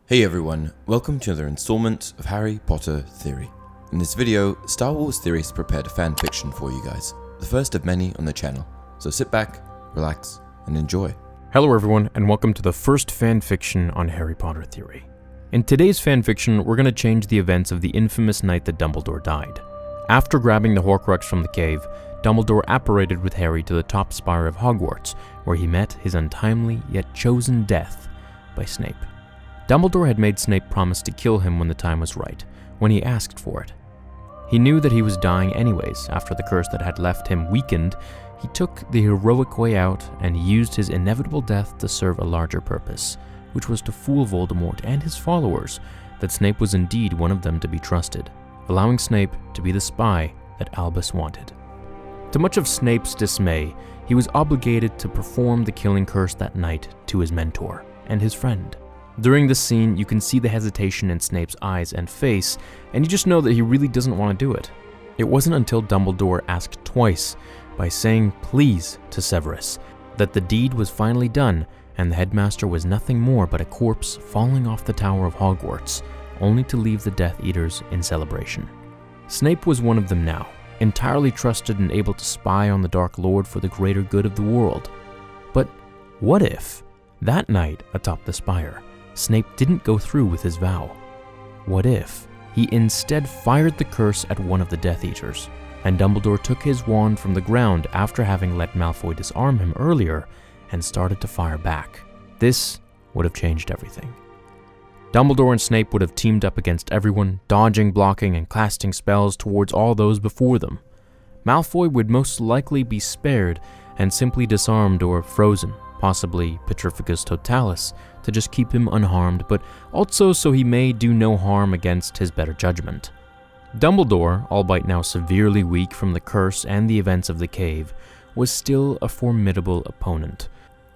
Hey everyone, welcome to another installment of Harry Potter Theory. In this video, Star Wars Theories prepared a fan fiction for you guys, the first of many on the channel, so sit back, relax, and enjoy. Hello everyone, and welcome to the first fan fiction on Harry Potter Theory. In today's fan fiction, we're going to change the events of the infamous night that Dumbledore died. After grabbing the Horcrux from the cave, Dumbledore apparated with Harry to the top spire of Hogwarts, where he met his untimely yet chosen death by Snape. Dumbledore had made Snape promise to kill him when the time was right, when he asked for it. He knew that he was dying anyways. After the curse that had left him weakened, he took the heroic way out and used his inevitable death to serve a larger purpose, which was to fool Voldemort and his followers that Snape was indeed one of them to be trusted, allowing Snape to be the spy that Albus wanted. To much of Snape's dismay, he was obligated to perform the killing curse that night to his mentor and his friend. During this scene, you can see the hesitation in Snape's eyes and face, and you just know that he really doesn't want to do it. It wasn't until Dumbledore asked twice, by saying please to Severus, that the deed was finally done, and the headmaster was nothing more but a corpse falling off the tower of Hogwarts, only to leave the Death Eaters in celebration. Snape was one of them now, entirely trusted and able to spy on the Dark Lord for the greater good of the world. But what if, that night atop the spire, Snape didn't go through with his vow? What if he instead fired the curse at one of the Death Eaters, and Dumbledore took his wand from the ground after having let Malfoy disarm him earlier and started to fire back? This would have changed everything. Dumbledore and Snape would have teamed up against everyone, dodging, blocking, and casting spells towards all those before them. Malfoy would most likely be spared and simply disarmed or frozen, possibly Petrificus Totalis, to just keep him unharmed, but also so he may do no harm against his better judgment. Dumbledore, albeit now severely weak from the curse and the events of the cave, was still a formidable opponent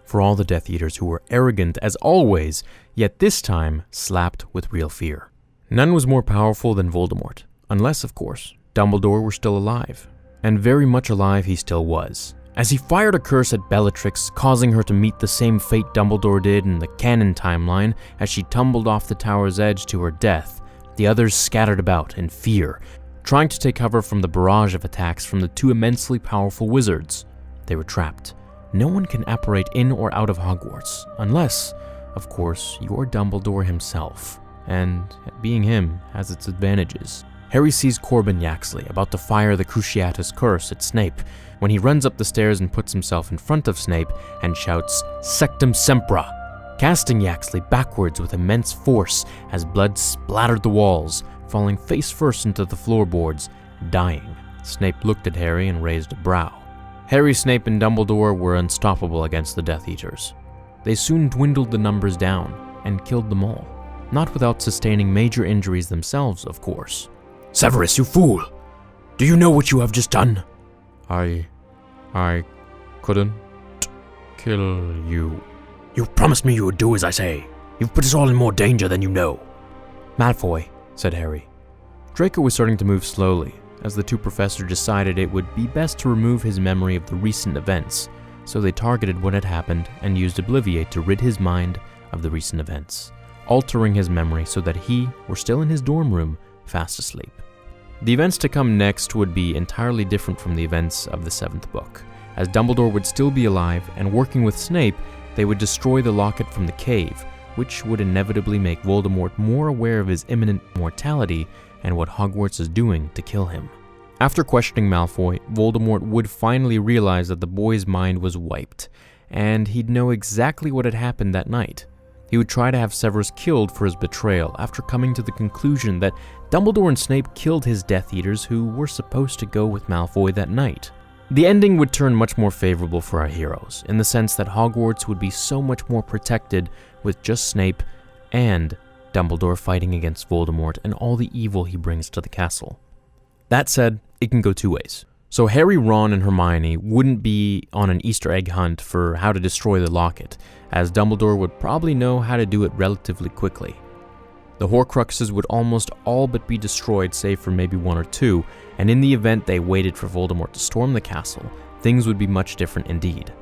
for all the Death Eaters who were arrogant as always, yet this time slapped with real fear. None was more powerful than Voldemort, unless, of course, Dumbledore were still alive. And very much alive he still was, as he fired a curse at Bellatrix, causing her to meet the same fate Dumbledore did in the canon timeline as she tumbled off the tower's edge to her death. The others scattered about in fear, trying to take cover from the barrage of attacks from the two immensely powerful wizards. They were trapped. No one can apparate in or out of Hogwarts, unless, of course, you're Dumbledore himself, and being him has its advantages. Harry sees Corbin Yaxley about to fire the Cruciatus curse at Snape when he runs up the stairs and puts himself in front of Snape and shouts Sectum Sempra, casting Yaxley backwards with immense force as blood splattered the walls, falling face first into the floorboards, dying. Snape looked at Harry and raised a brow. Harry, Snape, and Dumbledore were unstoppable against the Death Eaters. They soon dwindled the numbers down and killed them all, not without sustaining major injuries themselves, of course. Severus, you fool! Do you know what you have just done? I couldn't kill you. You promised me you would do as I say. You've put us all in more danger than you know. Malfoy, said Harry. Draco was starting to move slowly, as the two professors decided it would be best to remove his memory of the recent events, so they targeted what had happened and used Obliviate to rid his mind of the recent events, altering his memory so that he were still in his dorm room, fast asleep. The events to come next would be entirely different from the events of the 7th book, as Dumbledore would still be alive, and working with Snape, they would destroy the locket from the cave, which would inevitably make Voldemort more aware of his imminent mortality and what Hogwarts is doing to kill him. After questioning Malfoy, Voldemort would finally realize that the boy's mind was wiped, and he'd know exactly what had happened that night. He would try to have Severus killed for his betrayal after coming to the conclusion that Dumbledore and Snape killed his Death Eaters who were supposed to go with Malfoy that night. The ending would turn much more favorable for our heroes, in the sense that Hogwarts would be so much more protected with just Snape and Dumbledore fighting against Voldemort and all the evil he brings to the castle. That said, it can go two ways. So Harry, Ron, and Hermione wouldn't be on an Easter egg hunt for how to destroy the locket, as Dumbledore would probably know how to do it relatively quickly. The Horcruxes would almost all but be destroyed save for maybe one or two, and in the event they waited for Voldemort to storm the castle, things would be much different indeed.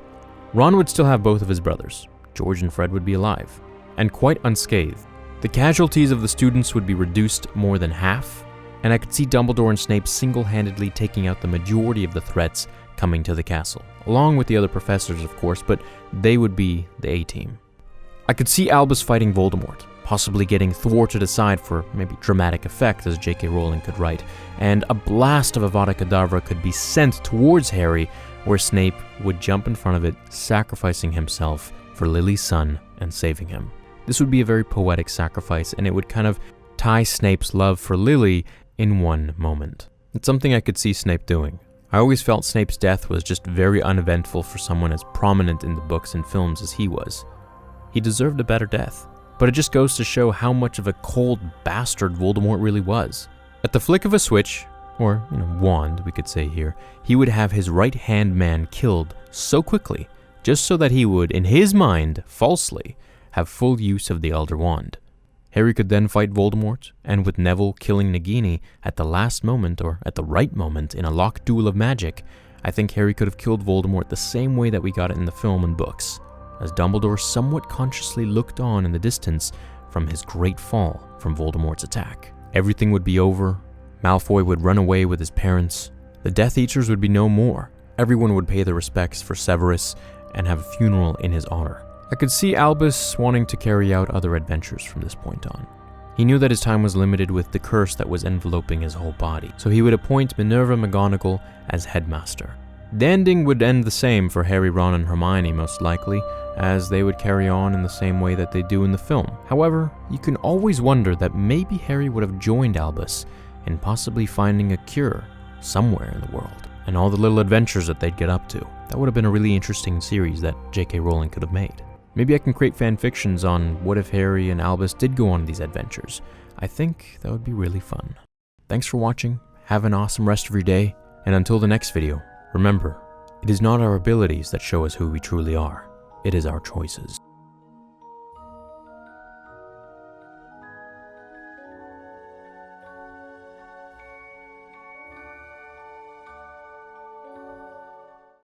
Ron would still have both of his brothers. George and Fred would be alive, and quite unscathed. The casualties of the students would be reduced more than half, and I could see Dumbledore and Snape single-handedly taking out the majority of the threats coming to the castle, along with the other professors, of course, but they would be the A-team. I could see Albus fighting Voldemort, possibly getting thwarted aside for maybe dramatic effect, as J.K. Rowling could write, and a blast of avada kedavra could be sent towards Harry, where Snape would jump in front of it, sacrificing himself for Lily's son and saving him. This would be a very poetic sacrifice, and it would kind of tie Snape's love for Lily in one moment. It's something I could see Snape doing. I always felt Snape's death was just very uneventful for someone as prominent in the books and films as he was. He deserved a better death, but it just goes to show how much of a cold bastard Voldemort really was. At the flick of a switch, or wand we could say here, he would have his right-hand man killed so quickly, just so that he would, in his mind, falsely, have full use of the Elder Wand. Harry could then fight Voldemort, and with Neville killing Nagini at the last moment, or at the right moment, in a locked duel of magic, I think Harry could have killed Voldemort the same way that we got it in the film and books, as Dumbledore somewhat consciously looked on in the distance from his great fall from Voldemort's attack. Everything would be over, Malfoy would run away with his parents, the Death Eaters would be no more, everyone would pay their respects for Severus and have a funeral in his honor. I could see Albus wanting to carry out other adventures from this point on. He knew that his time was limited with the curse that was enveloping his whole body, so he would appoint Minerva McGonagall as headmaster. The ending would end the same for Harry, Ron, and Hermione most likely, as they would carry on in the same way that they do in the film. However, you can always wonder that maybe Harry would have joined Albus in possibly finding a cure somewhere in the world, and all the little adventures that they'd get up to. That would have been a really interesting series that J.K. Rowling could have made. Maybe I can create fan fictions on what if Harry and Albus did go on these adventures. I think that would be really fun. Thanks for watching, have an awesome rest of your day, and until the next video, remember, it is not our abilities that show us who we truly are, it is our choices.